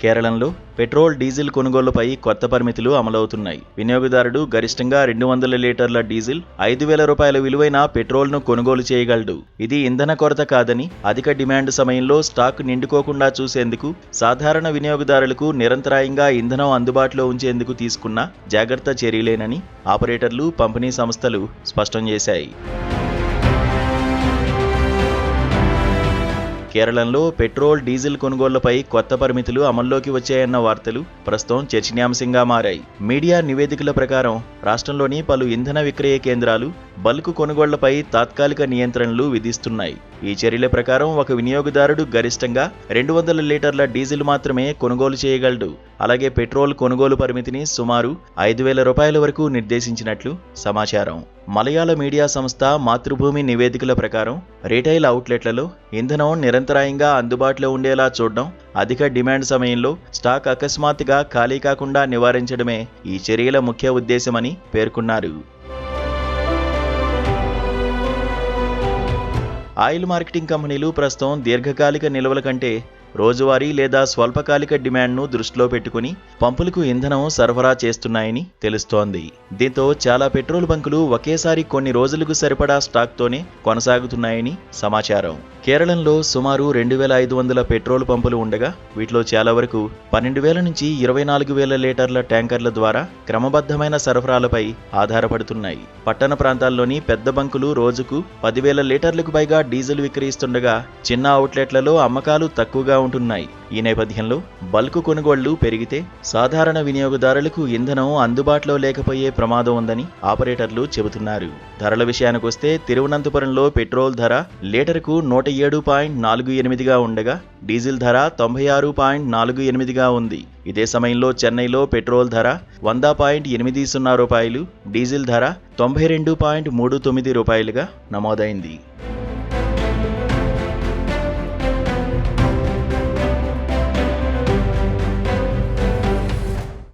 కేరళలో petrol, diesel కొనుగోలుపై కొత్త పరిమితులు అమలవుతున్నాయి. వినియోగదారుడు గరిష్టంగా 200 లీటర్ల డీజిల్, 5,000 రూపాయల విలువైన పెట్రోల్ను కొనుగోలు చేయగలడు. ఇది ఇంధన కొరత కాదని, అధిక డిమాండ్ సమయంలో స్టాక్ నిండుకోకుండా చూసేందుకు, సాధారణ వినియోగదారులకు నిరంతరాయంగా ఇంధనం అందుబాటులో ఉంచేందుకు తీసుకున్న జాగ్రత్త చర్యలేనని ఆపరేటర్లు, పంపిణీ సంస్థలు స్పష్టం చేశాయి. కేరళలో పెట్రోల్, డీజిల్ కొనుగోళ్లపై కొత్త పరిమితులు అమల్లోకి వచ్చాయన్న వార్తలు ప్రస్తుతం చర్చనీయాంశంగా మారాయి. మీడియా నివేదికల ప్రకారం రాష్ట్రంలోని పలు ఇంధన విక్రయ కేంద్రాలు బల్క్ కొనుగోళ్లపై తాత్కాలిక నియంత్రణలు విధిస్తున్నాయి. ఈ చర్యల ప్రకారం ఒక వినియోగదారుడు గరిష్టంగా 200 లీటర్ల డీజిల్ మాత్రమే కొనుగోలు చేయగలడు. అలాగే పెట్రోల్ కొనుగోలు పరిమితిని సుమారు 5,000 రూపాయల వరకు నిర్దేశించినట్లు సమాచారం. మలయాళ మీడియా సంస్థ మాతృభూమి నివేదికల ప్రకారం రీటైల్ అవుట్లెట్లలో ఇంధనం నిరంతరాయంగా అందుబాటులో ఉండేలా చూడడం, అధిక డిమాండ్ సమయంలో స్టాక్ అకస్మాత్తుగా ఖాళీ కాకుండా నివారించడమే ఈ చర్యల ముఖ్య ఉద్దేశమని పేర్కొన్నారు. ఆయిల్ మార్కెటింగ్ కంపెనీలు ప్రస్తుతం దీర్ఘకాలిక నిల్వల కంటే రోజువారీ లేదా స్వల్పకాలిక డిమాండ్ను దృష్టిలో పెట్టుకుని పంపులకు ఇంధనం సరఫరా చేస్తున్నాయని తెలుస్తోంది. దీంతో చాలా పెట్రోల్ బంకులు ఒకేసారి కొన్ని రోజులకు సరిపడా స్టాక్తోనే కొనసాగుతున్నాయని సమాచారం. కేరళలో సుమారు 2,500 పెట్రోల్ పంపులు ఉండగా వీటిలో చాలా వరకు 12,000 నుంచి 24,000 లీటర్ల ట్యాంకర్ల ద్వారా క్రమబద్ధమైన సరఫరాలపై ఆధారపడుతున్నాయి. పట్టణ ప్రాంతాల్లోని పెద్ద బంకులు రోజుకు 10,000 లీటర్లకు పైగా డీజిల్ విక్రయిస్తుండగా చిన్న అవుట్లెట్లలో అమ్మకాలు తక్కువగా ఉంటున్నాయి. ఈ నేపథ్యంలో బల్క్ కొనుగోళ్లు పెరిగితే సాధారణ వినియోగదారులకు ఇంధనం అందుబాటులో లేకపోయే ప్రమాదం ఉందని ఆపరేటర్లు చెబుతున్నారు. ధరల విషయానికొస్తే తిరువనంతపురంలో పెట్రోల్ ధర లీటరుకు 107.48గా ఉండగా డీజిల్ ధర 96.48గా ఉంది. ఇదే సమయంలో చెన్నైలో పెట్రోల్ ధర 100.80 రూపాయలు, డీజిల్ ధర 92.39 రూపాయలుగా నమోదైంది.